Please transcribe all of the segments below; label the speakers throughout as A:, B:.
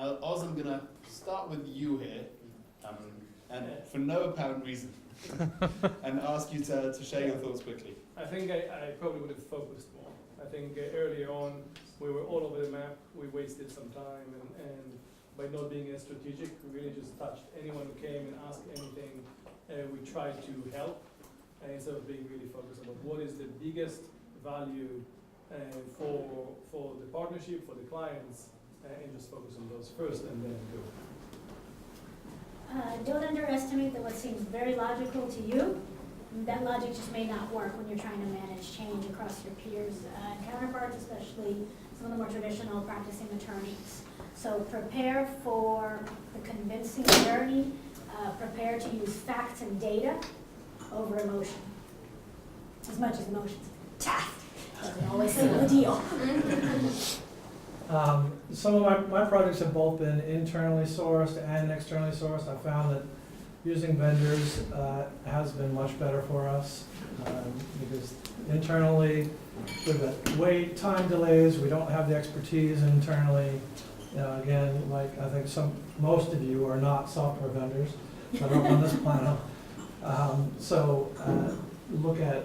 A: Oz, I'm going to start with you here, and for no apparent reason, and ask you to share your thoughts quickly.
B: I think I probably would have focused more. I think earlier on we were all over the map, we wasted some time, and by not being as strategic, we really just touched anyone who came and asked anything. We tried to help instead of being really focused about what is the biggest value for the partnership, for the clients, and just focus on those first and then go.
C: Don't underestimate that what seems very logical to you, that logic just may not work when you're trying to manage change across your peers and counterparts, especially some of the more traditional practicing attorneys. So prepare for the convincing journey, prepare to use facts and data over emotion, as much as emotions. Doesn't always seal the deal.
D: Some of my projects have both been internally sourced and externally sourced. I found that using vendors has been much better for us because internally with the wait time delays, we don't have the expertise internally. Again, like I think most of you are not software vendors that are on this planet. So look at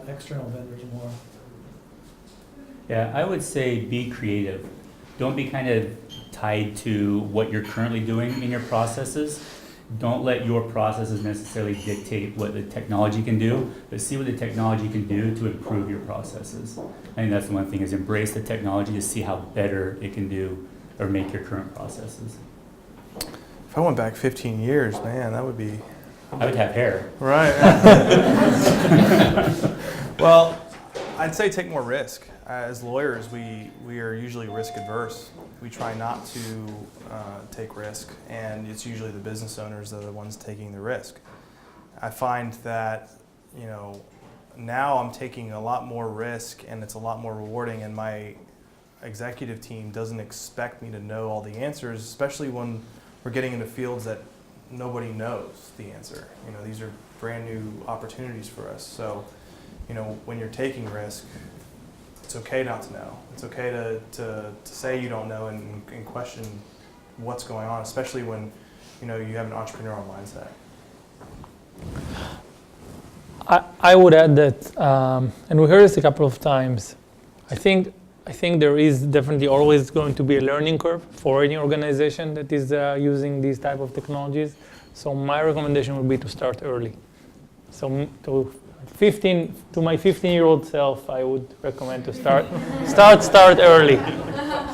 D: external vendors more.
E: Yeah, I would say be creative. Don't be kind of tied to what you're currently doing in your processes. Don't let your processes necessarily dictate what the technology can do, but see what the technology can do to improve your processes. I think that's the one thing, is embrace the technology to see how better it can do or make your current processes.
F: If I went back 15 years, man, that would be...
E: I would have hair.
F: Right. Well, I'd say take more risk. As lawyers, we are usually risk adverse. We try not to take risk, and it's usually the business owners that are the ones taking the risk. I find that, now I'm taking a lot more risk, and it's a lot more rewarding, and my executive team doesn't expect me to know all the answers, especially when we're getting into fields that nobody knows the answer. These are brand new opportunities for us. So, when you're taking risk, it's okay not to know. It's okay to say you don't know and question what's going on, especially when you have an entrepreneurial mindset.
G: I would add that, and we heard this a couple of times, I think there is definitely always going to be a learning curve for any organization that is using these type of technologies. So my recommendation would be to start early. So to my 15-year-old self, I would recommend to start early.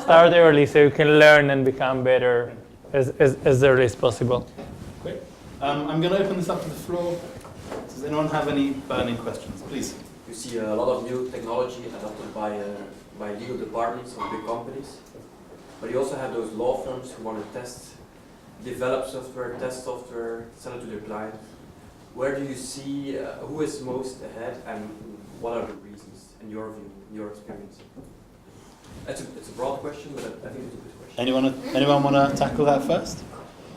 G: Start early so you can learn and become better as early as possible.
A: Great. I'm going to open this up to the floor. Does anyone have any burning questions? Please.
H: You see a lot of new technology adopted by legal departments of big companies, but you also have those law firms who want to develop software, test software, sell it to their clients. Where do you see who is most ahead, and what are the reasons, in your view, in your experience? It's a broad question, but I think it's a good question.
A: Anyone want to tackle that first?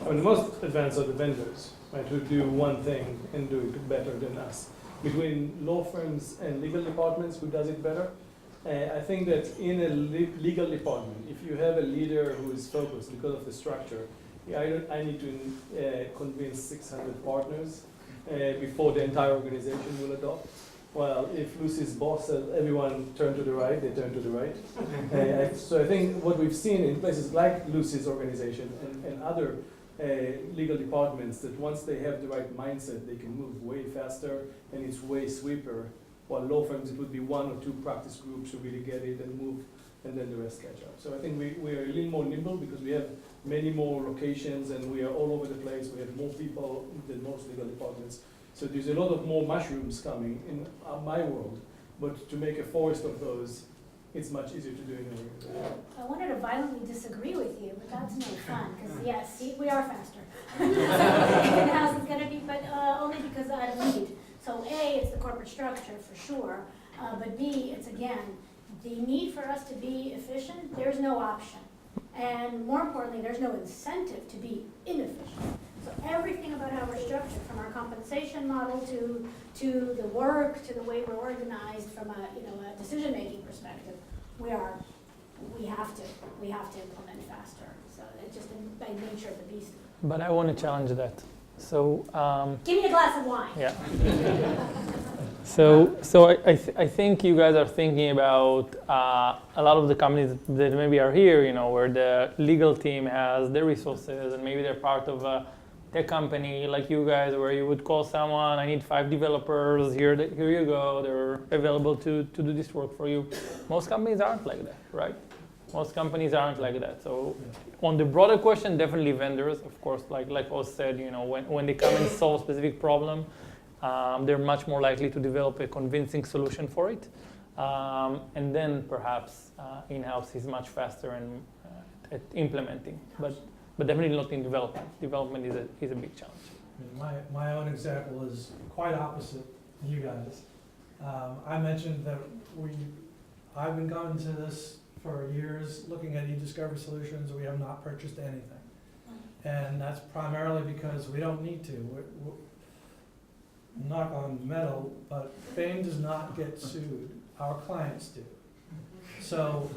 B: The most advanced are the vendors, right, who do one thing and do it better than us. Between law firms and legal departments, who does it better? I think that in a legal department, if you have a leader who is focused because of the structure, I need to convince 600 partners before the entire organization will adopt. Well, if Lucy's boss says everyone turn to the right, they turn to the right. So I think what we've seen in places like Lucy's organization and other legal departments, that once they have the right mindset, they can move way faster and it's way sweeper. While law firms, it would be one or two practice groups who really get it and move, and then the rest catch up. So I think we are a little more nimble because we have many more locations and we are all over the place. We have more people than most legal departments. So there's a lot of more mushrooms coming in my world, but to make a forest of those, it's much easier to do in a organization.
C: I wanted to violently disagree with you, but that's no fun, because yes, see, we are faster. In-house is going to be, but only because I need. So A, it's the corporate structure for sure, but B, it's again, the need for us to be efficient, there's no option. And more importantly, there's no incentive to be inefficient. So everything about how we're structured, from our compensation model to the work, to the way we're organized from a decision-making perspective, we have to implement faster. So by nature of the beast.
G: But I want to challenge that. So,
C: Give me a glass of wine.
G: yeah. I think you guys are thinking about a lot of the companies that maybe are here, where the legal team has their resources and maybe they're part of a tech company like you guys, where you would call someone, I need 5 developers, here you go, they're available to do this work for you. Most companies aren't like that, right? Most companies aren't like that. So on the broader question, definitely vendors, of course, like Oz said, when they come and solve a specific problem, they're much more likely to develop a convincing solution for it. And then perhaps in-house is much faster at implementing, but definitely not in development. Development is a big challenge.
D: My own example is quite opposite you guys. I mentioned that I've been going to this for years, looking at e-discovery solutions. We have not purchased anything. And that's primarily because we don't need to. We're knock on metal, but Bain does not get sued. Our clients do. So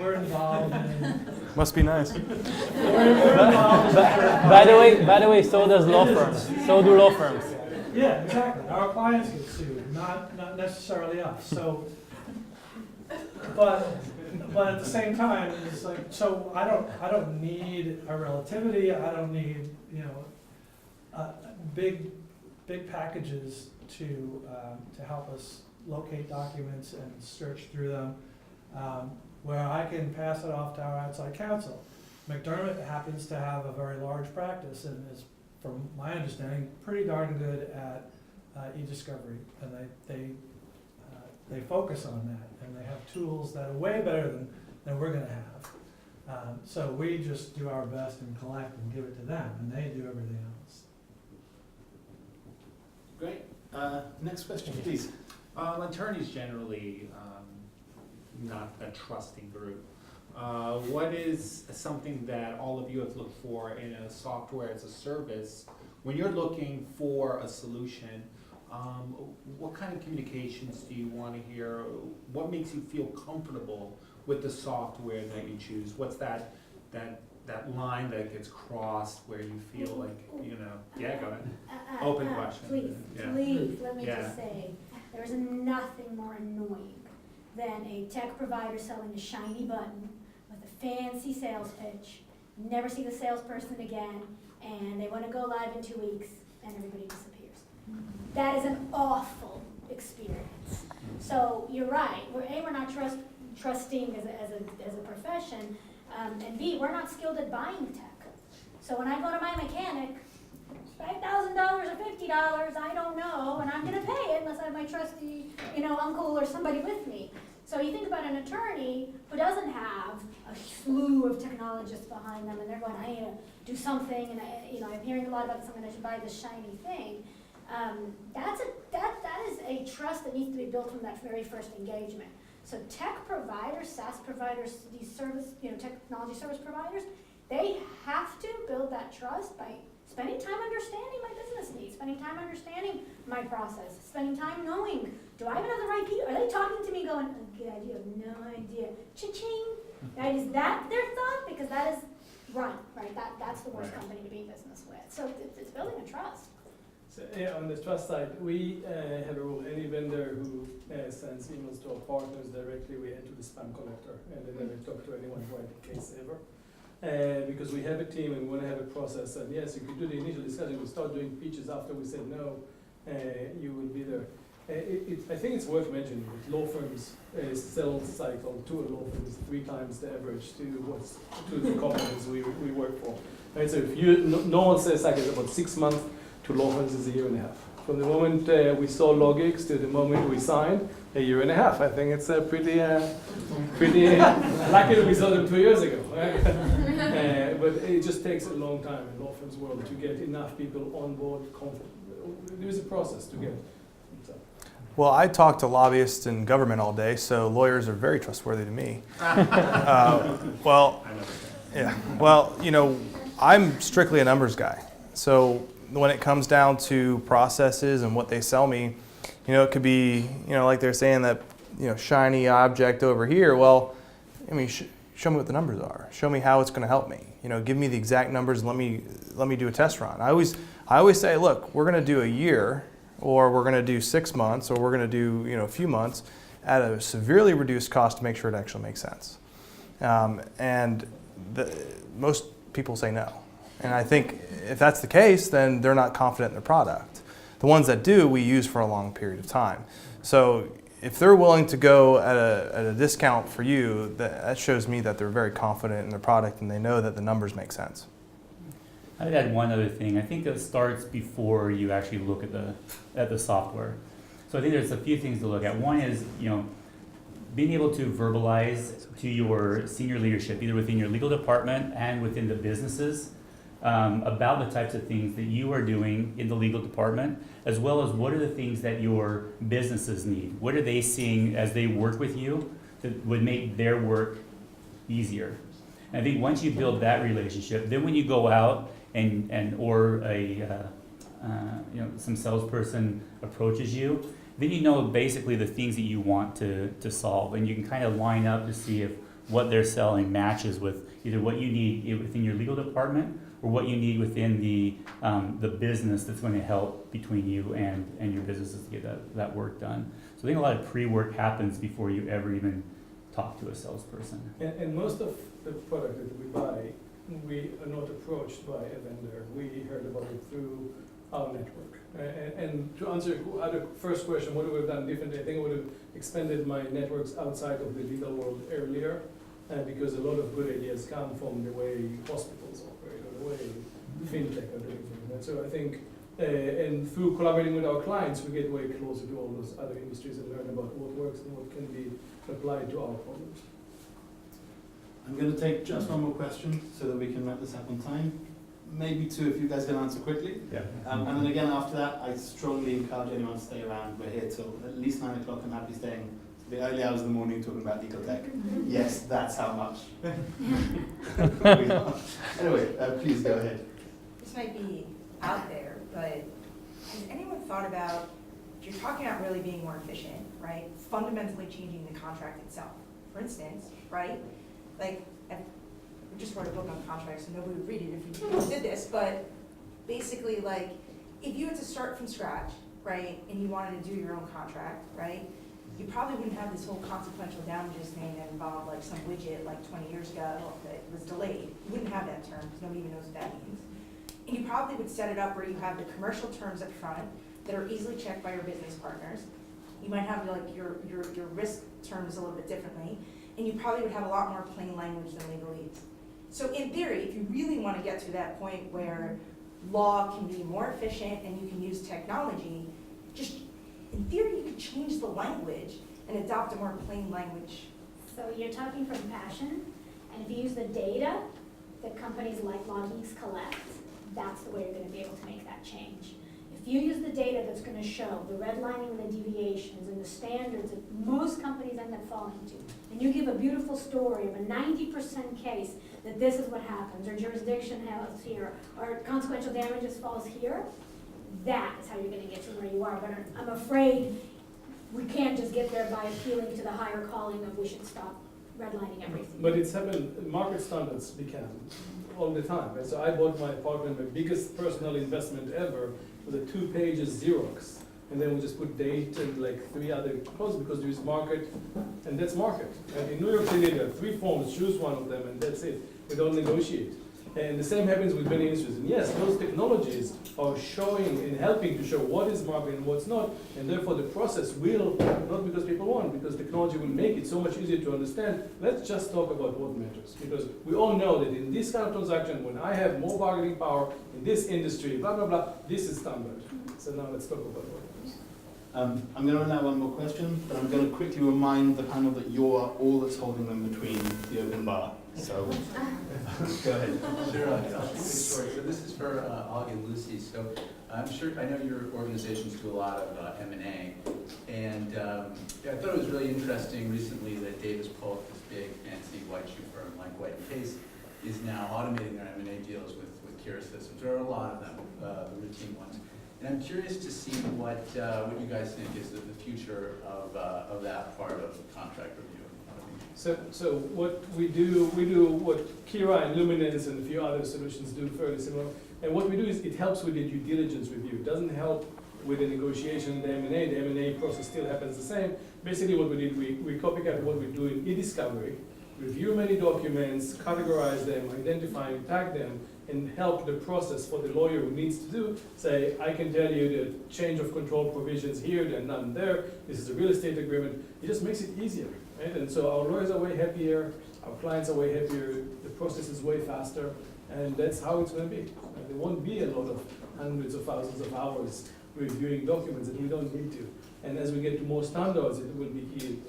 D: we're involved in...
F: Must be nice.
G: By the way, so does law firms. So do law firms.
D: Yeah, exactly. Our clients get sued, not necessarily us. So, but at the same time, it's like, so I don't need a relativity. I don't need big packages to help us locate documents and search through them, where I can pass it off to our outside counsel. McDermott happens to have a very large practice and is, from my understanding, pretty darn good at e-discovery, and they focus on that, and they have tools that are way better than we're going to have. So we just do our best and collect and give it to them, and they do everything else.
I: Great. Next question, please. Attorneys generally not a trusting group. What is something that all of you have looked for in a software as a service when you're looking for a solution? What kind of communications do you want to hear? What makes you feel comfortable with the software that you choose? What's that line that gets crossed where you feel like, yeah, go ahead. Open question.
C: Please, let me just say, there's nothing more annoying than a tech provider selling a shiny button with a fancy sales pitch, never see the salesperson again, and they want to go live in 2 weeks, and everybody disappears. That is an awful experience. So you're right. We're not trusting as a profession, and B, we're not skilled at buying tech. So when I go to my mechanic, $5,000 or $50, I don't know, and I'm going to pay it unless I have my trusty, uncle or somebody with me. So you think about an attorney who doesn't have a slew of technologists behind them, and they're going, I need to do something, and I'm hearing a lot about something, I should buy this shiny thing. That is a trust that needs to be built from that very first engagement. So tech providers, SaaS providers, these technology service providers, they have to build that trust by spending time understanding my business needs, spending time understanding my process, spending time knowing, do I even have the right people? Are they talking to me going, good idea, no idea, cha-ching? Right? Is that their thought? Because that is right? That's the worst company to be in business with. So it's building a trust.
B: So, on the trust side, we have a rule. Any vendor who sends emails to our partners directly, we enter the spam collector, and they never talk to anyone about the case ever. Because we have a team and we want to have a process, and yes, you could do the initial discussion, we'll start doing pitches after we said no, you will be there. I think it's worth mentioning that law firms' sales cycle to a law firm is 3 times the average to the companies we work for. Right? So if normal sales cycle is about 6 months, to law firms is 1.5 years. From the moment we saw LawGeex to the moment we signed, 1.5 years. I think it's pretty lucky that we saw them 2 years ago. Right? But it just takes a long time in law firms' world to get enough people on board. There's a process to get.
F: Well, I talk to lobbyists and government all day, so lawyers are very trustworthy to me. I'm strictly a numbers guy. So when it comes down to processes and what they sell me, it could be, like they're saying that, shiny object over here. Well, I mean, show me what the numbers are. Show me how it's going to help me. You know, give me the exact numbers and let me do a test run. I always say, look, we're going to do a year, or we're going to do 6 months, or we're going to do, you know, a few months at a severely reduced cost to make sure it actually makes sense. Most people say no. And I think if that's the case, then they're not confident in their product. The ones that do, we use for a long period of time. So if they're willing to go at a discount for you, that shows me that they're very confident in their product and they know that the numbers make sense.
E: I'd add one other thing. I think it starts before you actually look at the software. So I think there's a few things to look at. One is, you know, being able to verbalize to your senior leadership, either within your legal department and within the businesses, about the types of things that you are doing in the legal department, as well as what are the things that your businesses need. What are they seeing as they work with you that would make their work easier? And I think once you build that relationship, then when you go out or some salesperson approaches you, then you know basically the things that you want to solve, and you can kind of line up to see if what they're selling matches with either what you need within your legal department or what you need within the business that's going to help between you and your businesses to get that work done. So I think a lot of pre-work happens before you ever even talk to a salesperson.
B: And most of the product that we buy, we are not approached by a vendor. We heard about it through our network. And to answer your first question, what would we have done differently? I think I would have expanded my networks outside of the legal world earlier, because a lot of good ideas come from the way hospitals operate or the way fintech are doing things. And so I think, and through collaborating with our clients, we get way closer to all those other industries and learn about what works and what can be applied to our problems.
A: I'm going to take just one more question so that we can wrap this up on time. Maybe two if you guys can answer quickly.
E: Yeah.
A: And then again after that, I strongly encourage anyone to stay around. We're here till at least 9 o'clock. I'm happy staying to the early hours of the morning talking about LegalTech. Yes, that's how much we are. Anyway, please go ahead.
J: This might be out there, but has anyone thought about, if you're talking about really being more efficient, right, fundamentally changing the contract itself? For instance, right, like, we just wrote a book on contracts, and nobody would read it if you did this, but basically, like, if you had to start from scratch, right, and you wanted to do your own contract, right, you probably wouldn't have this whole consequential damages thing that involved like some widget like 20 years ago that was delayed. You wouldn't have that term because nobody even knows what that means. And you probably would set it up where you have the commercial terms up front that are easily checked by your business partners. You might have like your risk terms a little bit differently, and you probably would have a lot more plain language than legalese. So in theory, if you really want to get to that point where law can be more efficient and you can use technology, just in theory, you could change the language and adopt a more plain language.
C: So you're talking from passion, and if you use the data that companies like LawGeex collect, that's the way you're going to be able to make that change. If you use the data that's going to show the redlining and the deviations and the standards that most companies end up falling to, and you give a beautiful story of a 90% case that this is what happens, or jurisdiction has here, or consequential damages falls here, that is how you're going to get to where you are. But I'm afraid we can't just get there by appealing to the higher calling of we should stop redlining everything.
B: But it's happened, market standards become all the time. And so I bought my apartment, my biggest personal investment ever, was a 2-page Xerox. And then we just put date and like 3 other clauses because there is market, and that's market. And in New York City, there are 3 forms, choose one of them, and that's it. We don't negotiate. And the same happens with many industries. And yes, those technologies are showing and helping to show what is market and what's not, and therefore the process will, not because people want, because technology will make it so much easier to understand. Let's just talk about what matters. Because we all know that in this kind of transaction, when I have more bargaining power in this industry, blah, blah, blah, this is standard. So now let's talk about what matters.
A: I'm going to run out one more question, but I'm going to quickly remind the panel that you're all that's holding them between the open bar. So, go ahead.
K: Sure, I'll keep it short. So this is for Augie and Lucy. So I'm sure, I know your organizations do a lot of M&A, and I thought it was really interesting recently that Davis Polk, this big fancy white shoe firm like White & Case, is now automating their M&A deals with Kira systems. There are a lot of them, the routine ones. And I'm curious to see what you guys think is the future of that part of contract review.
B: So what we do what Kira and Luminance and a few other solutions do fairly similar. And what we do is it helps with the due diligence review. It doesn't help with the negotiation, the M&A. The M&A process still happens the same. Basically what we did, we copycat what we do in e-discovery, review many documents, categorize them, identify and tag them, and help the process for the lawyer who needs to do, say, I can tell you the change of control provisions here, they're none there, this is a real estate agreement. It just makes it easier, right? And so our lawyers are way happier, our clients are way happier, the process is way faster, and that's how it's going to be. There won't be a lot of hundreds of thousands of hours reviewing documents that we don't need to. And as we get to more standards, it will be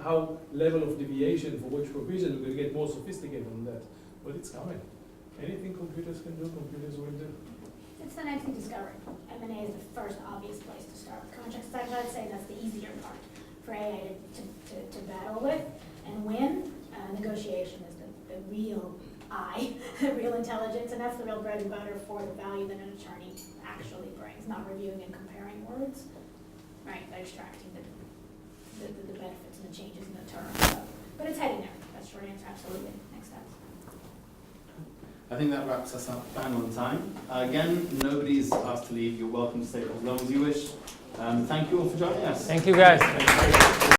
B: how level of deviation for which provision, we're going to get more sophisticated on that. But it's coming. Anything computers can do, computers will do.
C: It's the next discovery. M&A is the first obvious place to start with contracts. I'd say that's the easier part for AA to battle with and win. Negotiation is the real the real intelligence, and that's the real bread and butter for the value that an attorney actually brings, not reviewing and comparing words, right, but extracting the benefits and the changes in the terms. So, but it's heading there. That's short answer, absolutely. Next steps.
A: I think that wraps us up bang on time. Again, nobody's asked to leave. You're welcome to stay for as long as you wish. Thank you all for joining us.
G: Thank you, guys.